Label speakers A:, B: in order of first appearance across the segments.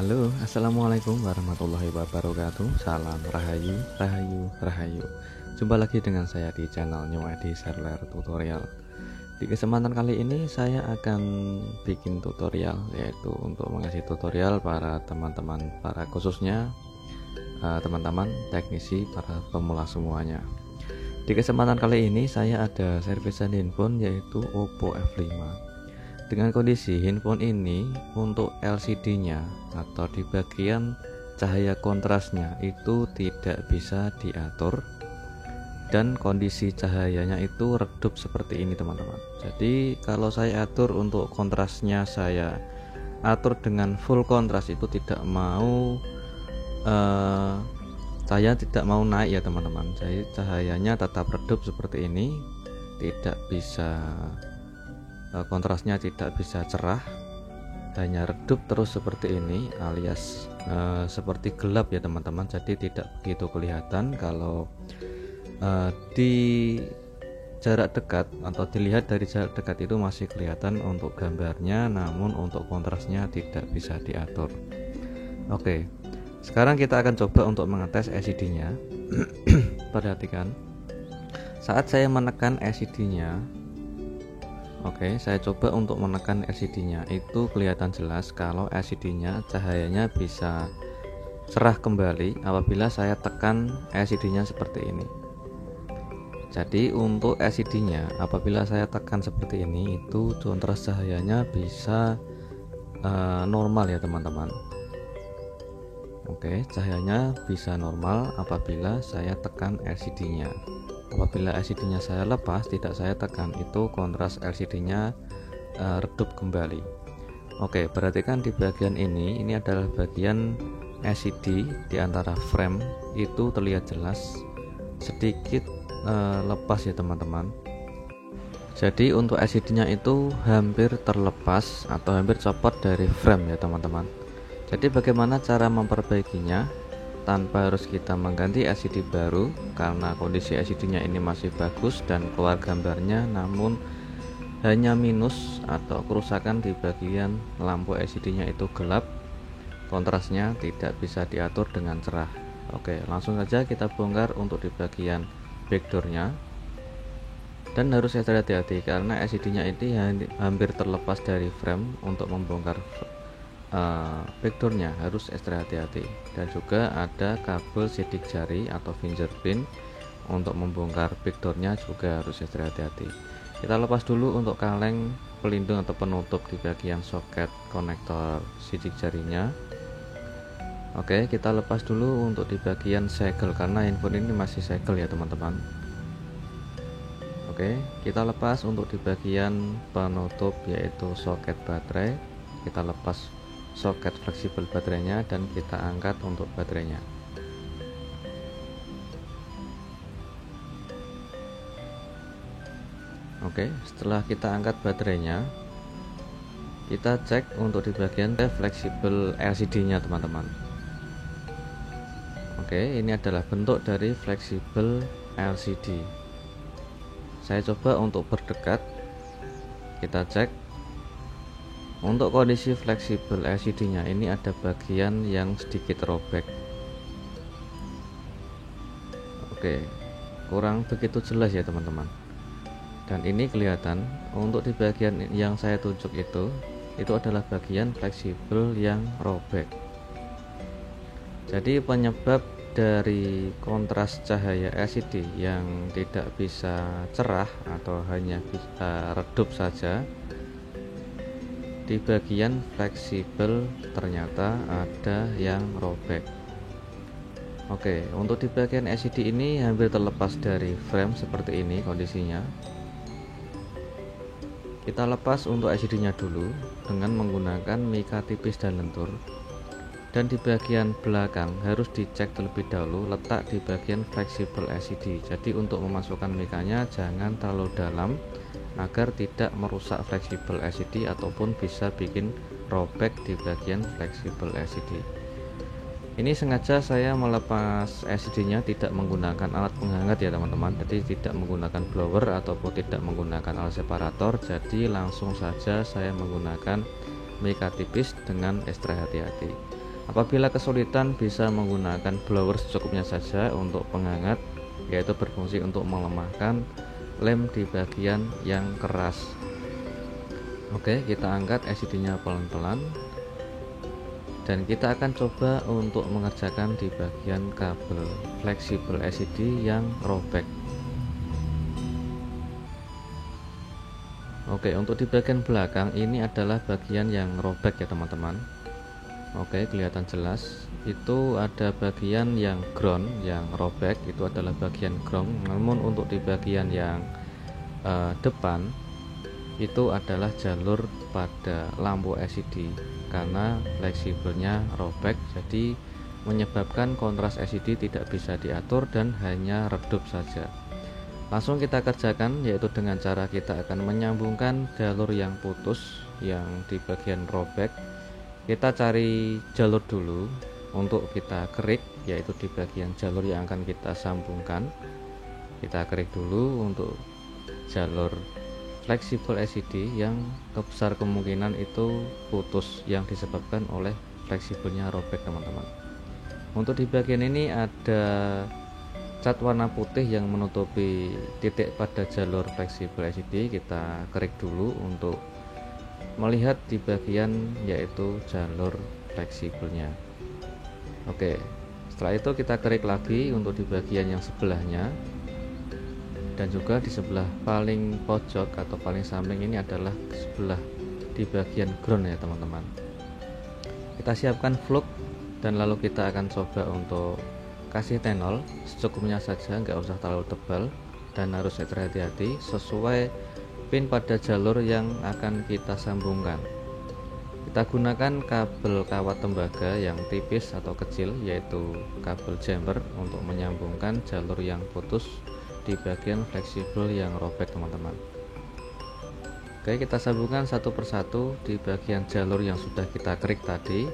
A: Halo, assalamualaikum warahmatullahi wabarakatuh. Salam rahayu, rahayu, rahayu. Jumpa lagi dengan saya di channel New ID Serler Tutorial. Di kesempatan kali ini saya akan bikin tutorial, yaitu untuk mengasih tutorial para teman-teman, para khususnya teman-teman teknisi, para pemula semuanya. Di kesempatan kali ini saya ada servisan handphone yaitu Oppo F5. Dengan kondisi handphone ini untuk LCD-nya atau di bagian cahaya kontrasnya itu tidak bisa diatur, dan kondisi cahayanya itu redup seperti ini teman-teman. Jadi kalau saya atur untuk kontrasnya, saya atur dengan full kontras, itu tidak mau saya tidak mau naik ya teman-teman. Jadi cahayanya tetap redup seperti ini, tidak bisa kontrasnya tidak bisa cerah, hanya redup terus seperti ini, alias seperti gelap ya teman-teman. Jadi tidak begitu kelihatan kalau di jarak dekat atau dilihat dari jarak dekat itu masih kelihatan untuk gambarnya, namun untuk kontrasnya tidak bisa diatur. Oke, sekarang kita akan coba untuk mengetes LCD-nya. Perhatikan, saat saya menekan LCD-nya, oke, saya coba untuk menekan LCD-nya, itu kelihatan jelas kalau LCD-nya cahayanya bisa cerah kembali apabila saya tekan LCD-nya seperti ini. Jadi untuk LCD-nya apabila saya tekan seperti ini, itu kontras cahayanya bisa normal ya teman-teman. Oke, cahayanya bisa normal apabila saya tekan LCD-nya. Apabila LCD-nya saya lepas, tidak saya tekan, itu kontras LCD-nya redup kembali. Oke, perhatikan di bagian ini adalah bagian LCD di antara frame, itu terlihat jelas sedikit lepas ya teman-teman. Jadi untuk LCD-nya itu hampir terlepas atau hampir copot dari frame ya teman-teman. Jadi bagaimana cara memperbaikinya tanpa harus kita mengganti LCD baru, karena kondisi LCD-nya ini masih bagus dan keluar gambarnya, namun hanya minus atau kerusakan di bagian lampu LCD-nya itu gelap, kontrasnya tidak bisa diatur dengan cerah. Oke, langsung saja kita bongkar untuk di bagian backdoor-nya. Dan harus hati-hati karena LCD-nya ini hampir terlepas dari frame. Untuk membongkar backdoornya harus ekstra hati-hati, dan juga ada kabel sidik jari atau fingerprint. Untuk membongkar backdoornya juga harus ekstra hati-hati. Kita lepas dulu untuk kaleng pelindung atau penutup di bagian soket konektor sidik jarinya. Oke, kita lepas dulu untuk di bagian segel, karena handphone ini masih segel ya teman-teman. Oke, kita lepas untuk di bagian penutup yaitu soket baterai. Kita lepas soket fleksibel baterainya dan kita angkat untuk baterainya. Oke, setelah kita angkat baterainya, kita cek untuk di bagian fleksibel LCD-nya teman-teman. Oke, ini adalah bentuk dari fleksibel LCD. Saya coba untuk berdekat, kita cek. Untuk kondisi fleksibel LCD-nya ini ada bagian yang sedikit robek. Oke, kurang begitu jelas ya teman-teman. Dan ini kelihatan untuk di bagian yang saya tunjuk itu adalah bagian fleksibel yang robek. Jadi penyebab dari kontras cahaya LCD yang tidak bisa cerah atau hanya bisa redup saja, di bagian fleksibel ternyata ada yang robek. Oke, untuk di bagian LCD ini hampir terlepas dari frame seperti ini kondisinya. Kita lepas untuk LCD nya dulu dengan menggunakan mika tipis dan lentur. Dan di bagian belakang harus dicek terlebih dahulu letak di bagian fleksibel LCD. Jadi untuk memasukkan mikanya jangan terlalu dalam agar tidak merusak fleksibel LCD ataupun bisa bikin robek di bagian fleksibel LCD. Ini sengaja saya melepas LCD-nya tidak menggunakan alat penghangat ya teman-teman. Jadi tidak menggunakan blower ataupun tidak menggunakan alat separator. Jadi langsung saja saya menggunakan mika tipis dengan ekstra hati-hati. Apabila kesulitan bisa menggunakan blower secukupnya saja untuk penghangat, yaitu berfungsi untuk melemahkan lem di bagian yang keras. Oke, kita angkat LCD-nya pelan-pelan. Dan kita akan coba untuk mengerjakan di bagian kabel fleksibel LCD yang robek. Oke, untuk di bagian belakang ini adalah bagian yang robek ya teman-teman. Oke, kelihatan jelas. Itu ada bagian yang ground yang robek, itu adalah bagian ground. Namun untuk di bagian yang depan itu adalah jalur pada lampu LCD. Karena fleksibelnya robek, jadi menyebabkan kontras LCD tidak bisa diatur dan hanya redup saja. Langsung kita kerjakan, yaitu dengan cara kita akan menyambungkan jalur yang putus yang di bagian robek. Kita cari jalur dulu untuk kita kerik, yaitu di bagian jalur yang akan kita sambungkan. Kita kerik dulu untuk jalur fleksibel LCD yang besar kemungkinan itu putus yang disebabkan oleh fleksibelnya robek teman-teman. Untuk di bagian ini ada cat warna putih yang menutupi titik pada jalur fleksibel LCD. Kita kerik dulu untuk melihat di bagian yaitu jalur fleksibelnya. Oke, setelah itu kita kerik lagi untuk di bagian yang sebelahnya. Dan juga di sebelah paling pojok atau paling samping ini adalah sebelah di bagian ground ya teman-teman. Kita siapkan flux dan lalu kita akan coba untuk kasih tenol secukupnya saja, nggak usah terlalu tebal dan harus hati-hati sesuai pin pada jalur yang akan kita sambungkan. Kita gunakan kabel kawat tembaga yang tipis atau kecil, yaitu kabel jumper untuk menyambungkan jalur yang putus di bagian fleksibel yang robek teman-teman. Oke, kita sambungkan satu persatu di bagian jalur yang sudah kita kerik tadi.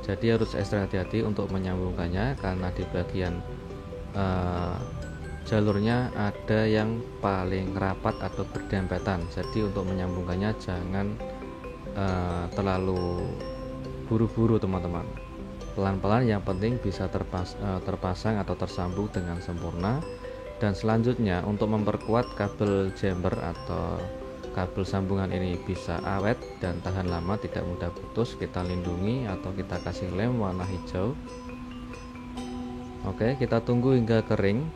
A: Jadi harus ekstra hati-hati untuk menyambungkannya karena di bagian jalurnya ada yang paling rapat atau berdempetan. Jadi untuk menyambungkannya jangan terlalu buru-buru teman-teman. Pelan-pelan, yang penting bisa terpasang atau tersambung dengan sempurna. Dan selanjutnya untuk memperkuat kabel jumper atau kabel sambungan ini bisa awet dan tahan lama, tidak mudah putus, kita lindungi atau kita kasih lem warna hijau. Oke, kita tunggu hingga kering.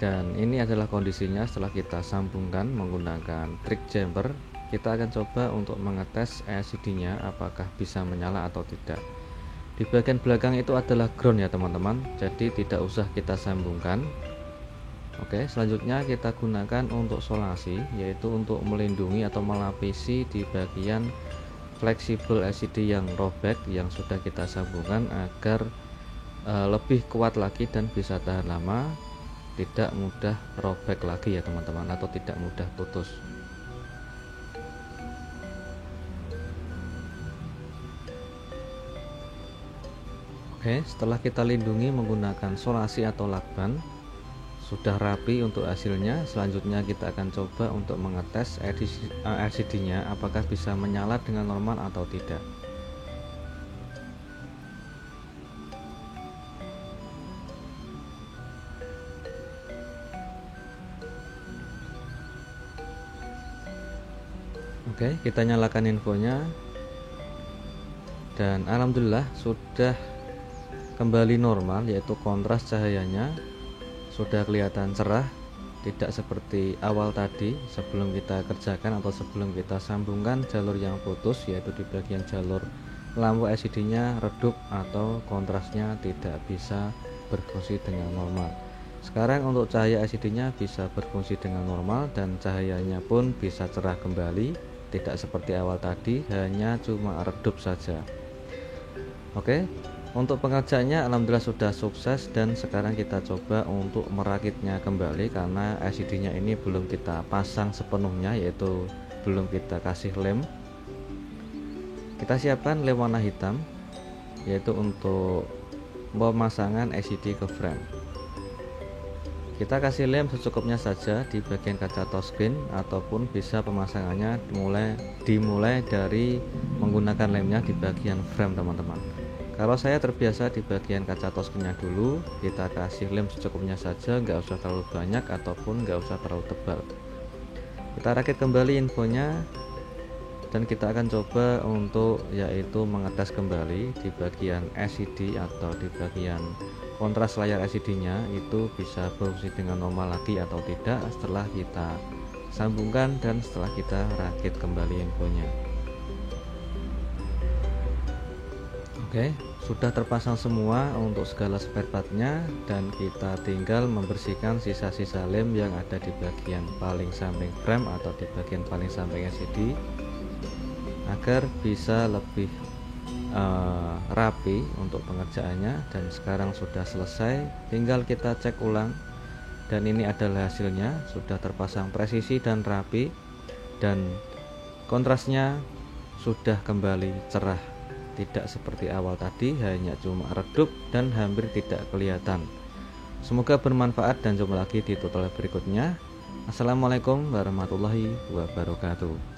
A: Dan ini adalah kondisinya setelah kita sambungkan menggunakan trik jumper. Kita akan coba untuk mengetes LCD nya apakah bisa menyala atau tidak. Di bagian belakang itu adalah ground ya teman-teman, jadi tidak usah kita sambungkan. Oke, selanjutnya kita gunakan untuk solasi, yaitu untuk melindungi atau melapisi di bagian fleksibel LCD yang robek yang sudah kita sambungkan agar lebih kuat lagi dan bisa tahan lama, tidak mudah robek lagi ya teman-teman, atau tidak mudah putus. Oke, setelah kita lindungi menggunakan solasi atau lakban, sudah rapi untuk hasilnya. Selanjutnya kita akan coba untuk mengetes LCD nya apakah bisa menyala dengan normal atau tidak. Oke, kita nyalakan infonya dan alhamdulillah sudah kembali normal, yaitu kontras cahayanya sudah kelihatan cerah, tidak seperti awal tadi sebelum kita kerjakan atau sebelum kita sambungkan jalur yang putus, yaitu di bagian jalur lampu LCD-nya redup atau kontrasnya tidak bisa berfungsi dengan normal. Sekarang untuk cahaya LCD-nya bisa berfungsi dengan normal dan cahayanya pun bisa cerah kembali, tidak seperti awal tadi, hanya cuma redup saja. Oke, untuk pengerjaannya alhamdulillah sudah sukses, dan sekarang kita coba untuk merakitnya kembali karena LCD-nya ini belum kita pasang sepenuhnya, yaitu belum kita kasih lem. Kita siapkan lem warna hitam, yaitu untuk pemasangan LCD ke frame. Kita kasih lem secukupnya saja di bagian kaca touchscreen, ataupun bisa pemasangannya dimulai dari menggunakan lemnya di bagian frame teman-teman. Kalau saya terbiasa di bagian kaca touchscreen-nya dulu, kita kasih lem secukupnya saja, nggak usah terlalu banyak ataupun nggak usah terlalu tebal. Kita rakit kembali infonya, dan kita akan coba untuk yaitu mengetes kembali di bagian LCD atau di bagian kontras layar LCD-nya itu bisa berfungsi dengan normal lagi atau tidak setelah kita sambungkan dan setelah kita rakit kembali infonya. Oke, sudah terpasang semua untuk segala spare part-nya, dan kita tinggal membersihkan sisa-sisa lem yang ada di bagian paling samping frame atau di bagian paling samping LCD agar bisa lebih rapi untuk pengerjaannya. Dan sekarang sudah selesai, tinggal kita cek ulang, dan ini adalah hasilnya. Sudah terpasang presisi dan rapi, dan kontrasnya sudah kembali cerah, tidak seperti awal tadi, hanya cuma redup dan hampir tidak kelihatan. Semoga bermanfaat dan jumpa lagi di tutorial berikutnya. Assalamualaikum warahmatullahi wabarakatuh.